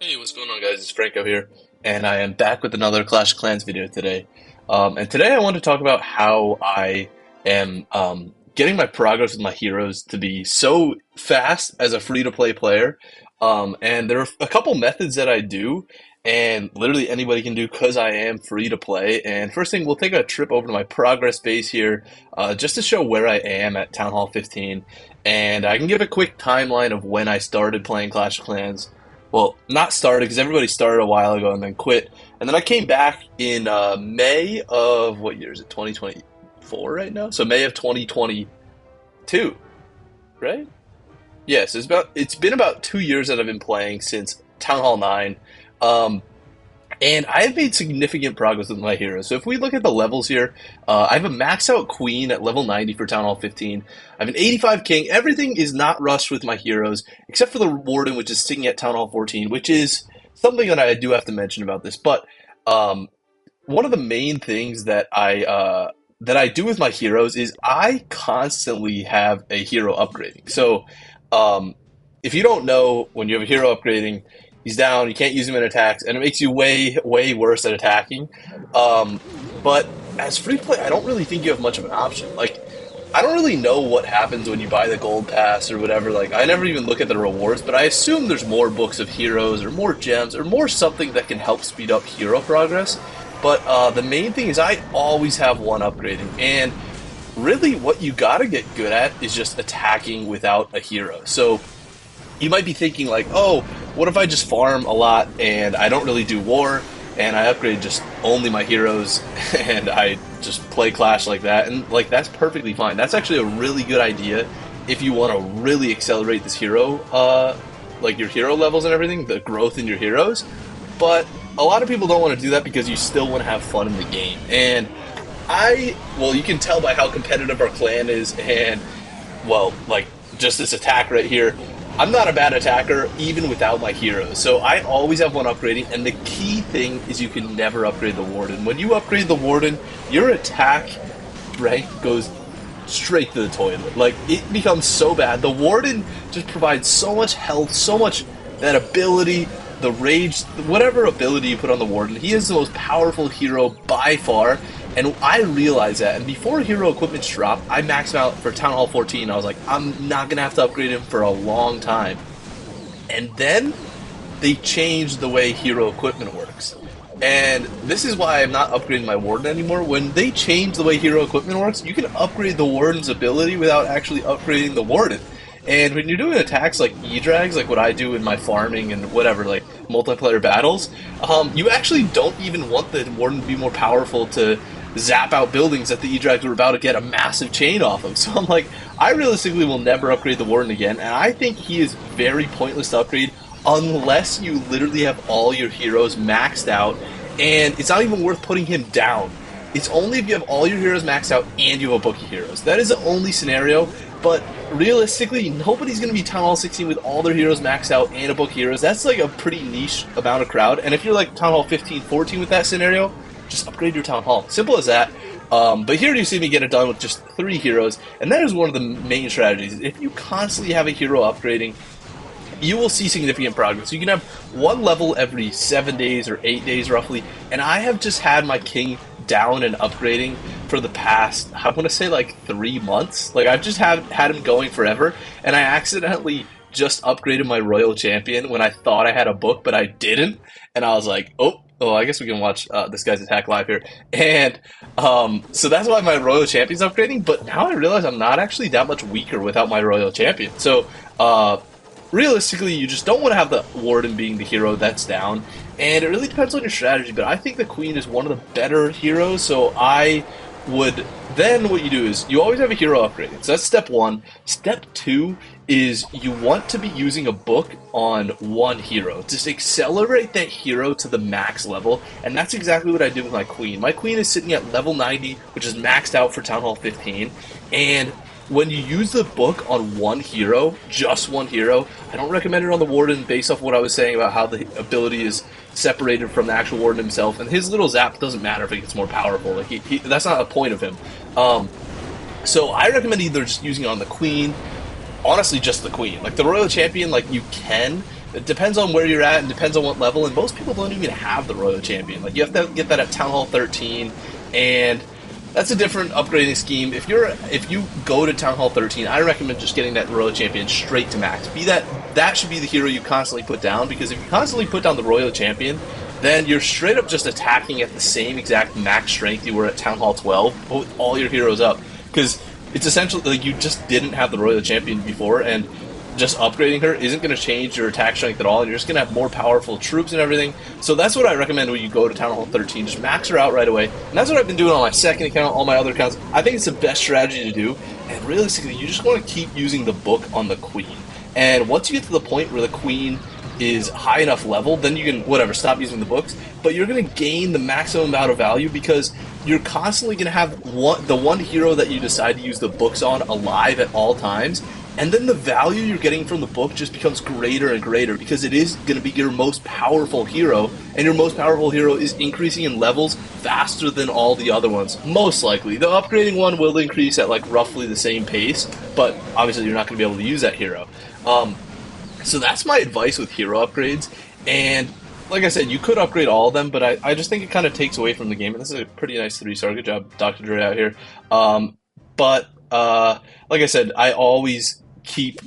Hey, what's going on, guys? It's Franco here, and I am back with another Clash of Clans video today. And today I want to talk about how I am getting my progress with my heroes to be so fast as a free-to-play player. And there are a couple methods that I do, and literally anybody can do because I am free to play. And first thing, we'll take a trip over to my progress base here, just to show where I am at Town Hall 15. And I can give a quick timeline of when I started playing Clash of Clans. Well, not started because everybody started a while ago and then quit. And then I came back in May of what year is it? 2024 right now? So May of 2022, right? Yes, it's been about 2 years that I've been playing since Town Hall 9. Um, and I have made significant progress with my heroes. So if we look at the levels here, I have a max out queen at level 90 for Town Hall 15. I have an 85 king. Everything is not rushed with my heroes, except for the warden, which is sitting at Town Hall 14, which is something that I do have to mention about this. But um, one of the main things that I do with my heroes is I constantly have a hero upgrading. So um, if you don't know, when you have a hero upgrading, he's down, you can't use him in attacks, and it makes you way worse at attacking. Um, but as free play, I don't really think you have much of an option. Like, I don't really know what happens when you buy the gold pass or whatever. Like, I never even look at the rewards, but I assume there's more books of heroes or more gems or more something that can help speed up hero progress. But the main thing is I always have one upgrading, and really what you gotta get good at is just attacking without a hero. So you might be thinking like, oh, what if I just farm a lot and I don't really do war and I upgrade just only my heroes and I just play Clash like that? And like that's perfectly fine. That's actually a really good idea if you want to really accelerate this hero, like your hero levels and everything, the growth in your heroes. But a lot of people don't want to do that because you still want to have fun in the game. And well, you can tell by how competitive our clan is, and well, like just this attack right here. I'm not a bad attacker even without my heroes, so I always have one upgrading, and the key thing is you can never upgrade the Warden. When you upgrade the Warden, your attack rank goes straight to the toilet. Like, it becomes so bad. The Warden just provides so much health, so much that ability, the rage, whatever ability you put on the Warden, he is the most powerful hero by far. And I realized that, and before hero equipment dropped, I maxed out for Town Hall 14. I was like, I'm not gonna have to upgrade him for a long time. And then they changed the way hero equipment works. And this is why I'm not upgrading my Warden anymore. When they change the way hero equipment works, you can upgrade the Warden's ability without actually upgrading the Warden. And when you're doing attacks like E-Drags, like what I do in my farming and whatever, like multiplayer battles, you actually don't even want the Warden to be more powerful to zap out buildings that the E-Drags were about to get a massive chain off of. So I'm like, I realistically will never upgrade the Warden again, and I think he is very pointless to upgrade unless you literally have all your heroes maxed out, and it's not even worth putting him down. It's only if you have all your heroes maxed out and you have a book of heroes. That is the only scenario, but realistically, nobody's going to be Town Hall 16 with all their heroes maxed out and a book of heroes. That's like a pretty niche amount of crowd, and if you're like Town Hall 15, 14 with that scenario, just upgrade your Town Hall. Simple as that. But here you see me get it done with just 3 heroes, and that is one of the main strategies. If you constantly have a hero upgrading, you will see significant progress. You can have one level every 7 days or 8 days roughly, and I have just had my king down and upgrading for the past, I want to say like 3 months. Like I've just had him going forever, and I accidentally just upgraded my royal champion when I thought I had a book, but I didn't, and I was like, oh, I guess we can watch this guy's attack live here. And so that's why my Royal Champion's upgrading, but now I realize I'm not actually that much weaker without my Royal Champion. So realistically, you just don't want to have the Warden being the hero that's down. And it really depends on your strategy, but I think the Queen is one of the better heroes, so I would then what you do is you always have a hero upgrading. So that's step 1. Step 2 is you want to be using a book on one hero. Just accelerate that hero to the max level, and that's exactly what I did with my Queen. My Queen is sitting at level 90, which is maxed out for Town Hall 15, and when you use the book on one hero, just one hero, I don't recommend it on the Warden based off what I was saying about how the ability is separated from the actual Warden himself, and his little zap doesn't matter if it gets more powerful. Like that's not a point of him. So I recommend either just using it on the Queen, honestly just the Queen. Like the Royal Champion, like you can, it depends on where you're at and depends on what level. And most people don't even have the Royal Champion. Like you have to get that at Town Hall 13, and that's a different upgrading scheme. If you go to Town Hall 13, I recommend just getting that Royal Champion straight to max. That should be the hero you constantly put down, because if you constantly put down the Royal Champion, then you're straight up just attacking at the same exact max strength you were at Town Hall 12, but with all your heroes up. Because it's essentially like you just didn't have the Royal Champion before, and just upgrading her isn't going to change your attack strength at all, and you're just going to have more powerful troops and everything. So that's what I recommend when you go to Town Hall 13. Just max her out right away. And that's what I've been doing on my second account, all my other accounts. I think it's the best strategy to do, and realistically, you just want to keep using the book on the Queen. And once you get to the point where the Queen is high enough level, then you can, whatever, stop using the books, but you're going to gain the maximum amount of value because you're constantly going to have the one hero that you decide to use the books on alive at all times, and then the value you're getting from the book just becomes greater and greater because it is going to be your most powerful hero, and your most powerful hero is increasing in levels faster than all the other ones, most likely. The upgrading one will increase at like roughly the same pace, but obviously you're not going to be able to use that hero. So that's my advice with hero upgrades, and like I said, you could upgrade all of them, but I just think it kind of takes away from the game, and this is a pretty nice 3-star. Good job, Dr. Dre out here. But like I said, I always keep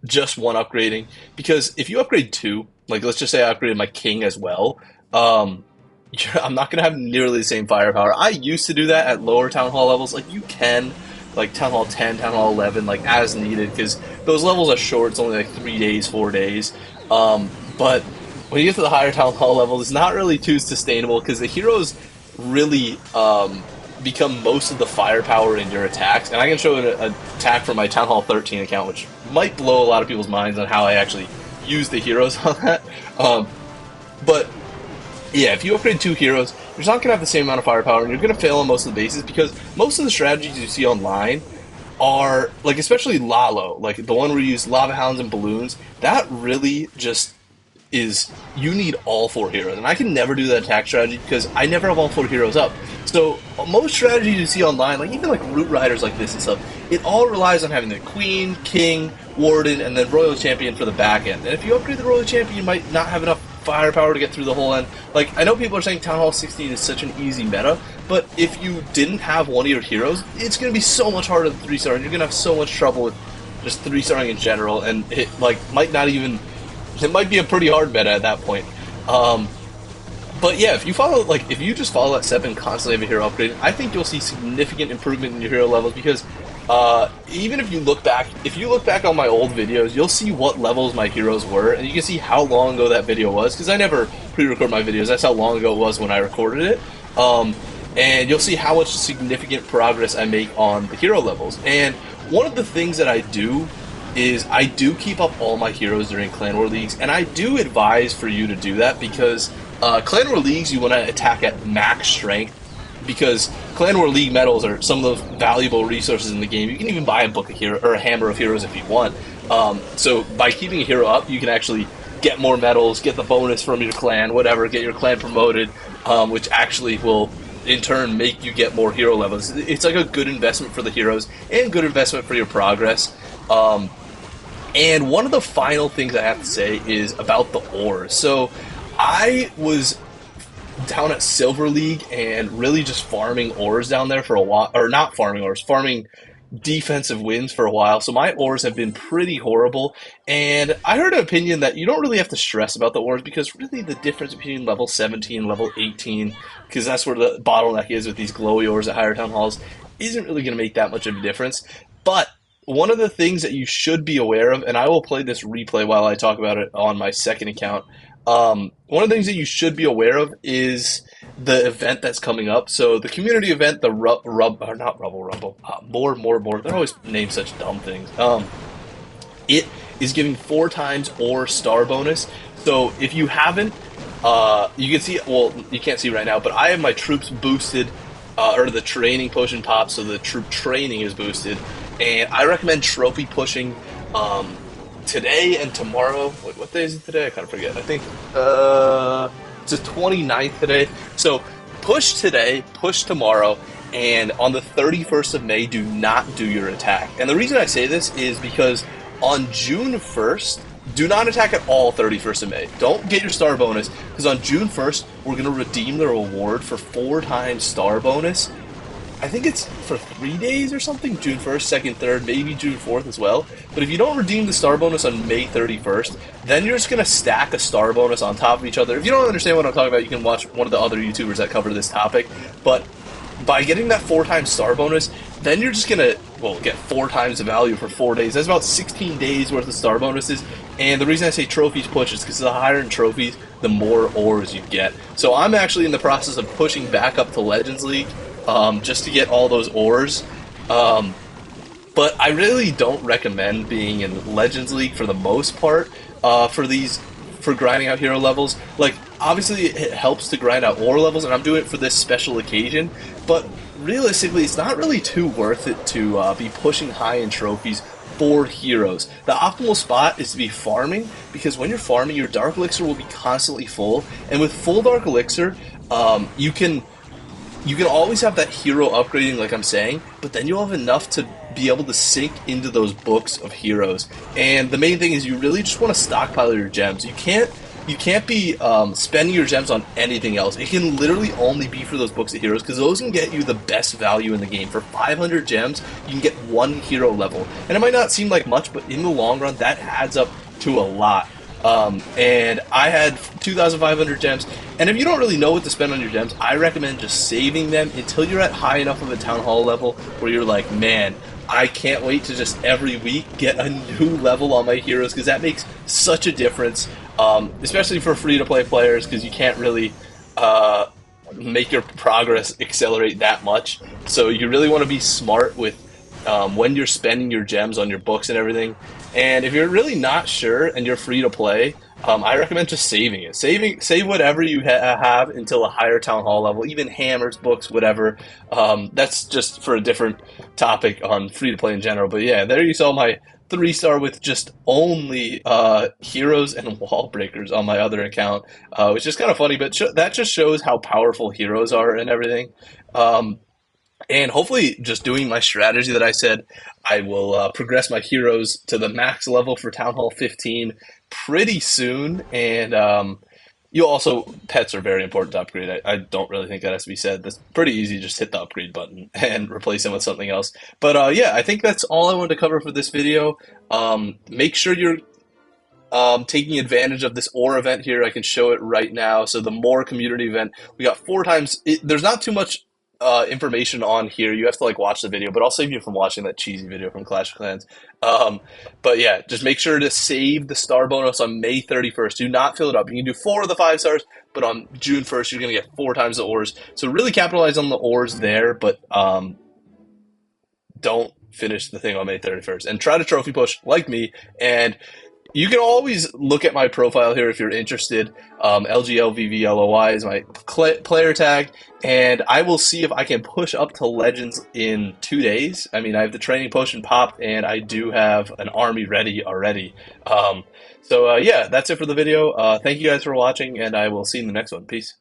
just one upgrading, because if you upgrade two, like let's just say I upgraded my king as well, I'm not going to have nearly the same firepower. I used to do that at lower Town Hall levels. Like you can, like Town Hall 10, Town Hall 11, like as needed, because those levels are short. It's only like 3 days, 4 days. But when you get to the higher Town Hall levels, it's not really too sustainable because the heroes really become most of the firepower in your attacks. And I can show an attack from my Town Hall 13 account, which might blow a lot of people's minds on how I actually use the heroes on that. But yeah, if you upgrade two heroes, you're not going to have the same amount of firepower, and you're going to fail on most of the bases, because most of the strategies you see online are, like, especially Lalo, like the one where you use Lava Hounds and Balloons, that really just is, you need all 4 heroes, and I can never do that attack strategy because I never have all 4 heroes up. So most strategies you see online, like even like Root Riders like this and stuff, it all relies on having the Queen, King, Warden, and then Royal Champion for the back end. And if you upgrade the Royal Champion, you might not have enough firepower to get through the whole end. Like, I know people are saying Town Hall 16 is such an easy meta, but if you didn't have one of your heroes, it's going to be so much harder than 3-star, and you're going to have so much trouble with just 3-starring in general, and it like might not even, it might be a pretty hard meta at that point. But yeah, if you just follow that step and constantly have a hero upgrade, I think you'll see significant improvement in your hero levels, because even if you look back on my old videos, you'll see what levels my heroes were, and you can see how long ago that video was, because I never pre-record my videos. That's how long ago it was when I recorded it. And you'll see how much significant progress I make on the hero levels. And one of the things that I do is I do keep up all my heroes during Clan War Leagues, and I do advise for you to do that, because Clan War Leagues, you want to attack at max strength, because Clan War League medals are some of the valuable resources in the game. You can even buy a book of hero or a hammer of heroes if you want. So by keeping a hero up, you can actually get more medals, get the bonus from your clan, whatever, get your clan promoted, which actually will in turn make you get more hero levels. It's like a good investment for the heroes and good investment for your progress. And one of the final things I have to say is about the ores. So I was down at Silver League and really just farming ores down there for a while, or not farming ores, farming defensive wins for a while. So my ores have been pretty horrible, and I heard an opinion that you don't really have to stress about the ores, because really the difference between level 17 and level 18, because that's where the bottleneck is with these glowy ores at higher town halls, isn't really going to make that much of a difference. But one of the things that you should be aware of, and I will play this replay while I talk about it on my second account, one of the things that you should be aware of is the event that's coming up. So the community event, the More. They're always named such dumb things. It is giving 4 times ore star bonus. So if you haven't, you can see, well, you can't see right now, but I have my troops boosted, or the training potion pops, so the troop training is boosted. And I recommend trophy pushing, today and tomorrow. Wait, what day is it today? I kind of forget. I think it's the 29th today. So push today, push tomorrow, and on the 31st of May, do not do your attack. And the reason I say this is because on June 1st, Do not attack at all 31st of May. Don't get your star bonus, because on June 1st, we're going to redeem the reward for 4 times star bonus. I think it's for 3 days or something, June 1st, 2nd, 3rd, maybe June 4th as well. But if you don't redeem the star bonus on May 31st, then you're just going to stack a star bonus on top of each other. If you don't understand what I'm talking about, you can watch one of the other YouTubers that cover this topic. But by getting that 4 times star bonus, then you're just going to, well, get 4 times the value for 4 days. That's about 16 days worth of star bonuses. And the reason I say trophies push is because the higher in trophies, the more ores you get. So I'm actually in the process of pushing back up to Legends League, just to get all those ores. But I really don't recommend being in Legends League for the most part, for grinding out hero levels. Like, obviously it helps to grind out ore levels, and I'm doing it for this special occasion, but realistically it's not really too worth it to be pushing high in trophies for heroes. The optimal spot is to be farming, because when you're farming, your Dark Elixir will be constantly full, and with full Dark Elixir, you can always have that hero upgrading, like I'm saying, but then you'll have enough to be able to sink into those books of heroes. And the main thing is you really just want to stockpile your gems. You can't be spending your gems on anything else. It can literally only be for those books of heroes, because those can get you the best value in the game. For 500 gems, you can get 1 hero level. And it might not seem like much, but in the long run, that adds up to a lot. And I had 2,500 gems, and if you don't really know what to spend on your gems, I recommend just saving them until you're at high enough of a Town Hall level where you're like, man, I can't wait to just every week get a new level on my heroes, because that makes such a difference, especially for free-to-play players, because you can't really make your progress accelerate that much. So you really want to be smart with when you're spending your gems on your books and everything. And if you're really not sure and you're free to play, I recommend just saving it. Save whatever you have until a higher Town Hall level, even hammers, books, whatever. That's just for a different topic on free to play in general. But yeah, there you saw my 3-star with just only heroes and wall breakers on my other account, which is kind of funny, but that just shows how powerful heroes are and everything. And hopefully, just doing my strategy that I said, I will progress my heroes to the max level for Town Hall 15 pretty soon. And you also, pets are very important to upgrade. I don't really think that has to be said. That's pretty easy. Just hit the upgrade button and replace them with something else. But yeah, I think that's all I wanted to cover for this video. Make sure you're taking advantage of this ore event here. I can show it right now. So the more community event, we got 4 times. There's not too much information on here. You have to like watch the video, but I'll save you from watching that cheesy video from Clash of Clans. But yeah, just make sure to save the star bonus on May 31st. Do not fill it up. You can do 4 of the 5 stars, but on June 1st, you're going to get 4 times the ores. So really capitalize on the ores there, but don't finish the thing on May 31st. And try to trophy push like me. And you can always look at my profile here if you're interested. LGLVVLOY is my player tag, and I will see if I can push up to Legends in 2 days. I mean, I have the training potion popped, and I do have an army ready already. So yeah, that's it for the video. Thank you guys for watching, and I will see you in the next one. Peace.